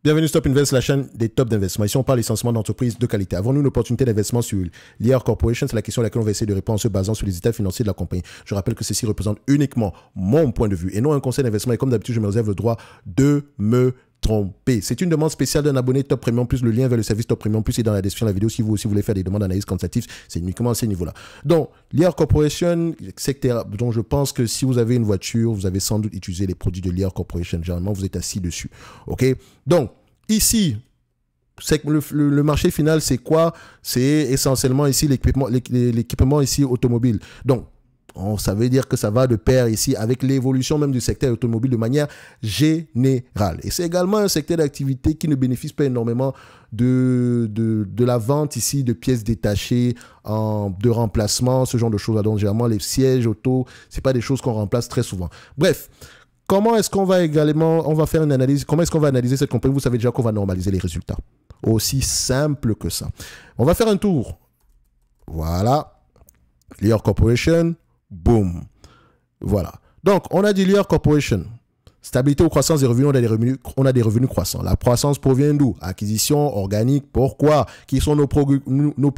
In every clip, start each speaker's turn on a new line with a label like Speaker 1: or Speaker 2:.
Speaker 1: Bienvenue Stop Invest, la chaîne des tops d'investissement. Ici, on parle essentiellement d'entreprises de qualité. Avons-nous une opportunité d'investissement sur l'IR Corporation? C'est la question à laquelle on va essayer de répondre en se basant sur les états financiers de la compagnie. Je rappelle que ceci représente uniquement mon point de vue et non un conseil d'investissement. Et comme d'habitude, je me réserve le droit de me tromper. C'est une demande spéciale d'un abonné Top Premium Plus. Le lien vers le service Top Premium Plus est dans la description de la vidéo. Si vous aussi voulez faire des demandes d'analyse quantitative, c'est uniquement à ce niveau-là. Donc, l'IR Corporation, etc. Donc, je pense que si vous avez une voiture, vous avez sans doute utilisé les produits de l'IR Corporation. Généralement, vous êtes assis dessus. OK? Donc, ici, le marché final, c'est quoi? C'est essentiellement ici l'équipement ici automobile. Donc, ça veut dire que ça va de pair ici avec l'évolution même du secteur automobile de manière générale. Et c'est également un secteur d'activité qui ne bénéficie pas énormément de la vente ici de pièces détachées, de remplacement, ce genre de choses. Donc, généralement, les sièges auto, c'est pas des choses qu'on remplace très souvent. Bref. Comment est-ce qu'on va également, on va faire une analyse, comment est-ce qu'on va analyser cette compagnie? Vous savez déjà qu'on va normaliser les résultats. Aussi simple que ça. On va faire un tour. Voilà. Lear Corporation. Boom. Voilà. Donc, on a dit Lear Corporation. Stabilité ou croissance des revenus, on a des revenus croissants. La croissance provient d'où? Acquisition, organique, pourquoi? Qui sont nos plus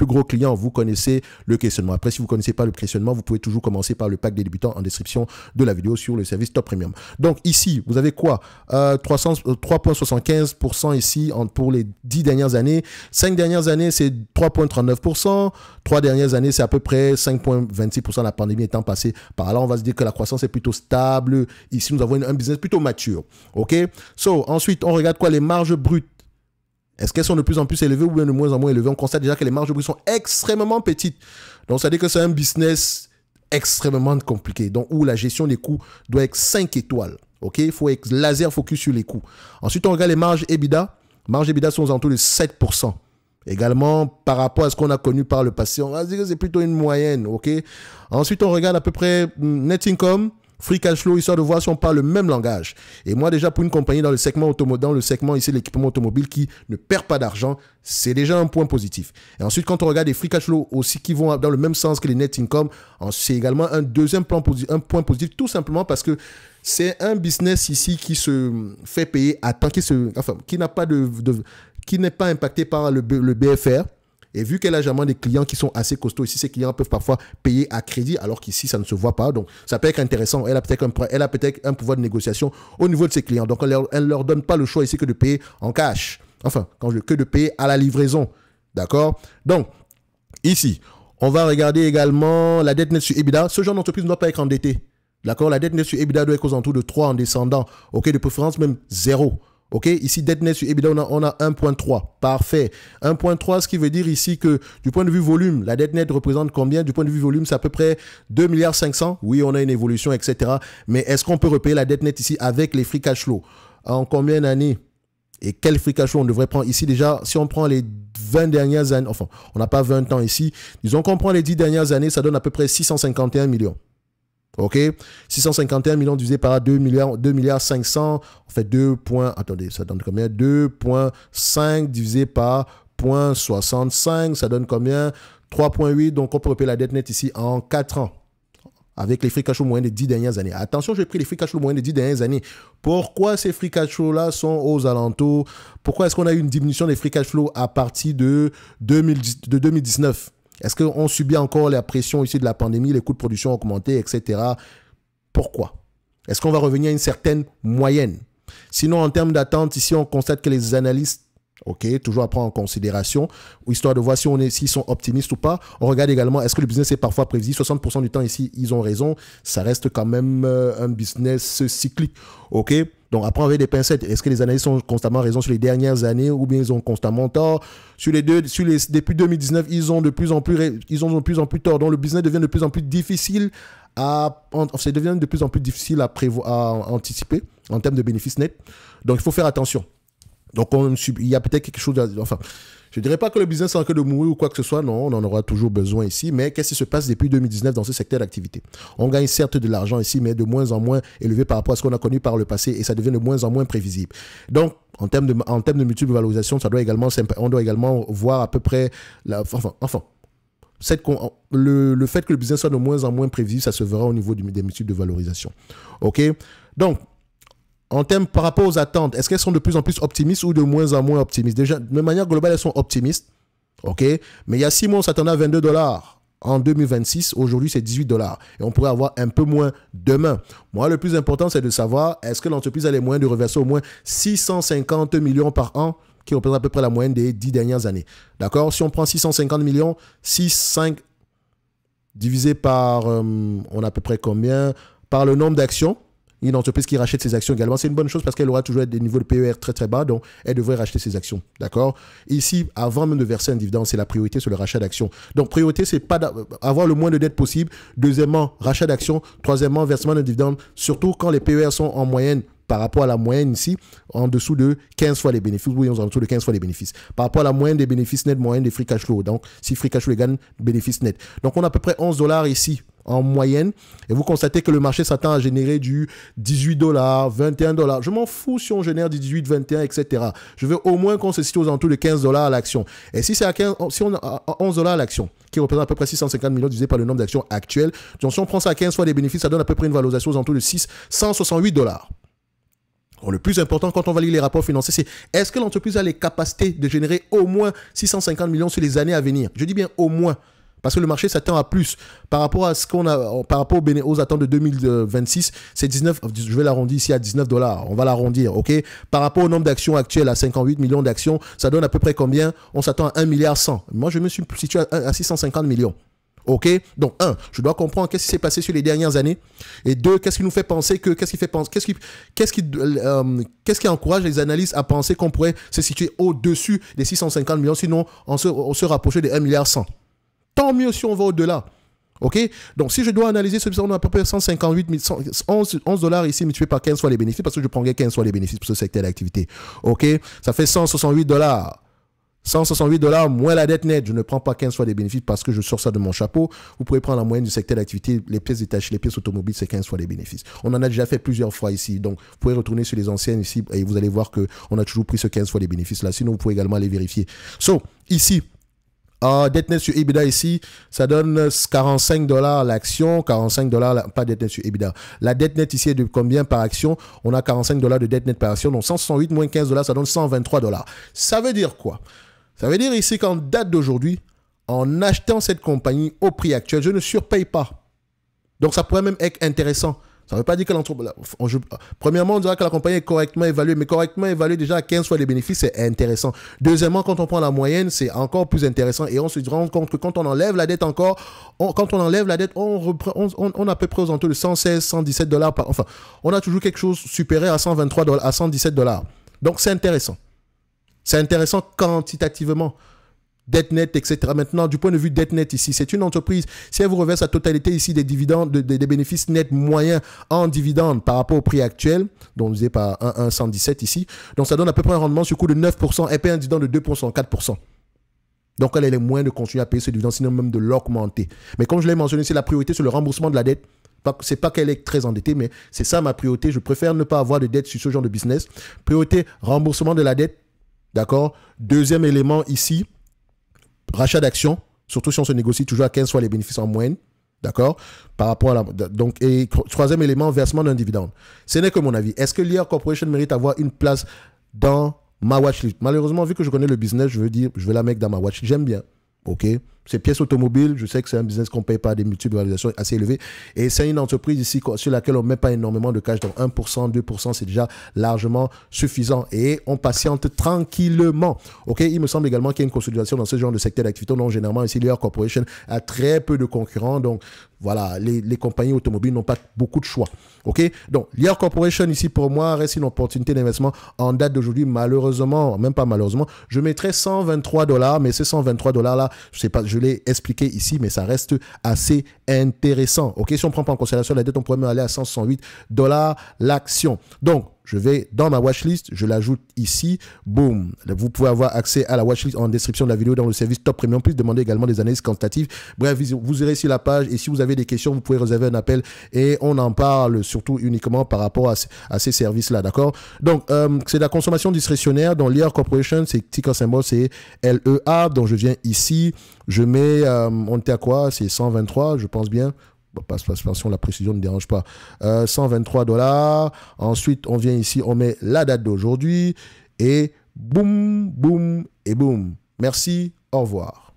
Speaker 1: gros clients? Vous connaissez le questionnement. Après, si vous ne connaissez pas le questionnement, vous pouvez toujours commencer par le pack des débutants en description de la vidéo sur le service Top Premium. Donc ici, vous avez quoi? 3,75% ici pour les 10 dernières années. 5 dernières années, c'est 3,39%. 3 dernières années, c'est à peu près 5,26%. La pandémie étant passée par là, on va se dire que la croissance est plutôt stable. Ici, nous avons un business plutôt mature. OK? Ensuite, on regarde quoi? Les marges brutes. Est-ce qu'elles sont de plus en plus élevées ou bien de moins en moins élevées? On constate déjà que les marges brutes sont extrêmement petites. Donc, ça veut dire que c'est un business extrêmement compliqué. Donc, où la gestion des coûts doit être 5 étoiles. OK? Il faut être laser focus sur les coûts. Ensuite, on regarde les marges EBITDA. Les marges EBITDA sont aux alentours de 7%. Également, par rapport à ce qu'on a connu par le passé, on va dire que c'est plutôt une moyenne. OK? Ensuite, on regarde à peu près net income. Free cash flow, histoire de voir si on parle le même langage. Et moi, déjà, pour une compagnie dans le segment ici, l'équipement automobile qui ne perd pas d'argent, c'est déjà un point positif. Et ensuite, quand on regarde les free cash flow aussi qui vont dans le même sens que les net income, c'est également un deuxième point positif, tout simplement parce que c'est un business ici qui se fait payer à temps, qui n'est pas impacté par le BFR. Et vu qu'elle a généralement des clients qui sont assez costauds ici, ces clients peuvent parfois payer à crédit, alors qu'ici, ça ne se voit pas. Donc, ça peut être intéressant. Elle a peut-être un pouvoir de négociation au niveau de ses clients. Donc, elle ne leur donne pas le choix ici que de payer en cash. Enfin, que de payer à la livraison. D'accord? Donc, ici, on va regarder également la dette nette sur EBITDA. Ce genre d'entreprise ne doit pas être endettée. D'accord? La dette nette sur EBITDA doit être aux alentours de 3 en descendant. OK? De préférence, même 0. OK, ici, dette nette sur EBITDA, on a 1,3. Parfait. 1,3, ce qui veut dire ici que du point de vue volume, la dette nette représente combien? Du point de vue volume, c'est à peu près 2,5 milliards. Oui, on a une évolution, etc. Mais est-ce qu'on peut repayer la dette nette ici avec les free cash flow? En combien d'années? Et quel free cash flow on devrait prendre ici? Déjà, si on prend les 20 dernières années, enfin, on n'a pas 20 ans ici. Disons qu'on prend les 10 dernières années, ça donne à peu près 651 millions. OK, 651 millions divisé par 2 milliards 500, on fait 2 points, attendez, ça donne combien? 2,5 divisé par 0,65, ça donne combien? 3,8, donc on peut repayer la dette nette ici en 4 ans, avec les free cash flow moyens des 10 dernières années. Attention, j'ai pris les free cash flow moyens des 10 dernières années. Pourquoi ces free cash flow-là sont aux alentours? Pourquoi est-ce qu'on a eu une diminution des free cash flow à partir de 2019? Est-ce qu'on subit encore la pression ici de la pandémie, les coûts de production ont augmenté, etc. Pourquoi? Est-ce qu'on va revenir à une certaine moyenne? Sinon, en termes d'attente, ici, on constate que les analystes, OK, toujours à prendre en considération, histoire de voir s'ils sont optimistes ou pas. On regarde également, est-ce que le business est parfois prévisible? 60% du temps ici, ils ont raison. Ça reste quand même un business cyclique. OK? Donc, après, avec des pincettes, est-ce que les analystes ont constamment raison sur les dernières années ou bien ils ont constamment tort? Depuis 2019, ils ont de plus en plus tort. Donc, le business devient de plus en plus difficile à anticiper en termes de bénéfices nets. Donc, il faut faire attention. Donc, il y a peut-être quelque chose... Enfin, je ne dirais pas que le business est en train de mourir ou quoi que ce soit. Non, on en aura toujours besoin ici. Mais qu'est-ce qui se passe depuis 2019 dans ce secteur d'activité? On gagne certes de l'argent ici, mais de moins en moins élevé par rapport à ce qu'on a connu par le passé et ça devient de moins en moins prévisible. Donc, en termes de multiples valorisations, on doit également voir à peu près... le fait que le business soit de moins en moins prévisible, ça se verra au niveau des multiples de valorisation. OK? Donc, En termes par rapport aux attentes, est-ce qu'elles sont de plus en plus optimistes ou de moins en moins optimistes? Déjà, de manière globale, elles sont optimistes. OK? Mais il y a 6 mois, on s'attendait à 22 $. En 2026, aujourd'hui, c'est 18 $. Et on pourrait avoir un peu moins demain. Moi, le plus important, c'est de savoir, est-ce que l'entreprise a les moyens de reverser au moins 650 millions par an, qui représente à peu près la moyenne des 10 dernières années. D'accord? Si on prend 650 millions, 5 divisé par, on a à peu près combien? Par le nombre d'actions. Une entreprise qui rachète ses actions également, c'est une bonne chose parce qu'elle aura toujours des niveaux de PER très très bas, donc elle devrait racheter ses actions. D'accord? Ici, avant même de verser un dividende, c'est la priorité sur le rachat d'actions. Donc, priorité, c'est pas avoir le moins de dettes possible. Deuxièmement, rachat d'actions. Troisièmement, versement d'un dividende, surtout quand les PER sont en moyenne par rapport à la moyenne ici, en dessous de 15 fois les bénéfices. Oui, en dessous de 15 fois les bénéfices. Par rapport à la moyenne des bénéfices nets, moyenne des free cash flow. Donc, si free cash flow égale bénéfices nets. Donc, on a à peu près 11 $ ici en moyenne. Et vous constatez que le marché s'attend à générer du 18 $, 21 $. Je m'en fous si on génère du 18, 21, etc. Je veux au moins qu'on se situe aux alentours de 15 $ à l'action. Et si c'est à 15, si on a 11 $ à l'action, qui représente à peu près 650 millions divisé par le nombre d'actions actuelles, donc si on prend ça à 15 fois les bénéfices, ça donne à peu près une valorisation aux alentours de 668 $. Le plus important quand on va lire les rapports financiers, c'est est-ce que l'entreprise a les capacités de générer au moins 650 millions sur les années à venir? Je dis bien au moins. Parce que le marché s'attend à plus. Par rapport à ce qu'on a, par rapport aux attentes de 2026, c'est 19, je vais l'arrondir ici à 19 $. On va l'arrondir, ok? Par rapport au nombre d'actions actuelles à 58 millions d'actions, ça donne à peu près combien? On s'attend à 1,1 milliard. Moi, je me suis situé à 650 millions. OK? Donc, je dois comprendre qu'est-ce qui s'est passé sur les dernières années. Et deux, qu'est-ce qui nous fait penser que, qu'est-ce qui encourage les analystes à penser qu'on pourrait se situer au-dessus des 650 millions, sinon on se rapprochait des 1,1 milliard. Tant mieux si on va au-delà. OK? Donc, si je dois analyser celui-ci, on a à peu près 158 11 $ ici multiplié par 15 fois les bénéfices, parce que je prendrais 15 fois les bénéfices pour ce secteur d'activité. OK? Ça fait 168 $. 168 $ moins la dette nette. Je ne prends pas 15 fois les bénéfices parce que je sors ça de mon chapeau. Vous pouvez prendre la moyenne du secteur d'activité. Les pièces détachées, les pièces automobiles, c'est 15 fois les bénéfices. On en a déjà fait plusieurs fois ici. Donc, vous pouvez retourner sur les anciennes ici et vous allez voir qu'on a toujours pris ce 15 fois les bénéfices là. Sinon, vous pouvez également aller vérifier. So, ici, dette nette sur EBITDA ici, ça donne 45 $ l'action, 45 $, pas dette nette sur EBITDA. La dette nette ici est de combien par action? On a 45 $ de dette nette par action, donc 168 moins 15 $, ça donne 123 $. Ça veut dire quoi? Ça veut dire ici qu'en date d'aujourd'hui, en achetant cette compagnie au prix actuel, je ne surpaye pas. Donc ça pourrait même être intéressant. Ça ne veut pas dire que l'entreprise... Premièrement, on dirait que la compagnie est correctement évaluée, mais correctement évaluée déjà à 15 fois les bénéfices, c'est intéressant. Deuxièmement, quand on prend la moyenne, c'est encore plus intéressant et on se rend compte que quand on enlève la dette encore, on a à peu près aux alentours de 116, 117 $. Enfin, on a toujours quelque chose supérieur à 123 $, à 117 $. Donc, c'est intéressant. C'est intéressant quantitativement. Dette nette, etc. Maintenant, du point de vue dette nette ici, c'est une entreprise, si elle vous reverse la totalité ici des dividendes, des bénéfices nets moyens en dividendes par rapport au prix actuel, dont on disait par 1,117 ici, donc ça donne à peu près un rendement sur coût de 9%, elle paye un dividende de 2%, 4%. Donc elle a les moyens de continuer à payer ce dividende, sinon même de l'augmenter. Mais comme je l'ai mentionné, c'est la priorité sur le remboursement de la dette. C'est pas qu'elle est très endettée, mais c'est ça ma priorité. Je préfère ne pas avoir de dette sur ce genre de business. Priorité, remboursement de la dette. D'accord? Deuxième élément ici, rachat d'actions, surtout si on se négocie toujours à 15 fois les bénéfices en moyenne. D'accord? Par rapport à la... Donc, et troisième élément, versement d'un dividende. Ce n'est que mon avis. Est-ce que Lear Corporation mérite d'avoir une place dans ma watchlist? Malheureusement, vu que je connais le business, je veux dire, je vais la mettre dans ma watchlist. J'aime bien. OK? C'est pièces automobiles. Je sais que c'est un business qu'on ne paye pas des multiples valorisations assez élevées. Et c'est une entreprise ici sur laquelle on ne met pas énormément de cash. Donc 1%, 2%, c'est déjà largement suffisant. Et on patiente tranquillement. OK? Il me semble également qu'il y a une consolidation dans ce genre de secteur d'activité. Donc généralement, ici, Lear Corporation a très peu de concurrents. Donc voilà, les compagnies automobiles n'ont pas beaucoup de choix. OK? Donc Lear Corporation ici, pour moi, reste une opportunité d'investissement en date d'aujourd'hui. Malheureusement, même pas malheureusement, je mettrais 123 $. Mais ces 123 $ là, je sais pas, je l'ai expliqué ici, mais ça reste assez intéressant. OK, si on prend pas en considération la dette, on pourrait même aller à 168 $ l'action. Donc, je vais dans ma watchlist, je l'ajoute ici, boum. Vous pouvez avoir accès à la watchlist en description de la vidéo dans le service Top Premium, puis demander également des analyses quantitatives. Bref, vous irez sur la page et si vous avez des questions, vous pouvez réserver un appel et on en parle surtout uniquement par rapport à ces services-là, d'accord? Donc, c'est la consommation discrétionnaire dans Lear Corporation, c'est ticker symbole, c'est LEA. Donc, je viens ici, je mets, on était à quoi? C'est 123, je pense bien. Bon, la précision ne dérange pas. 123 $. Ensuite, on vient ici, on met la date d'aujourd'hui et boum, boum et boum. Merci, au revoir.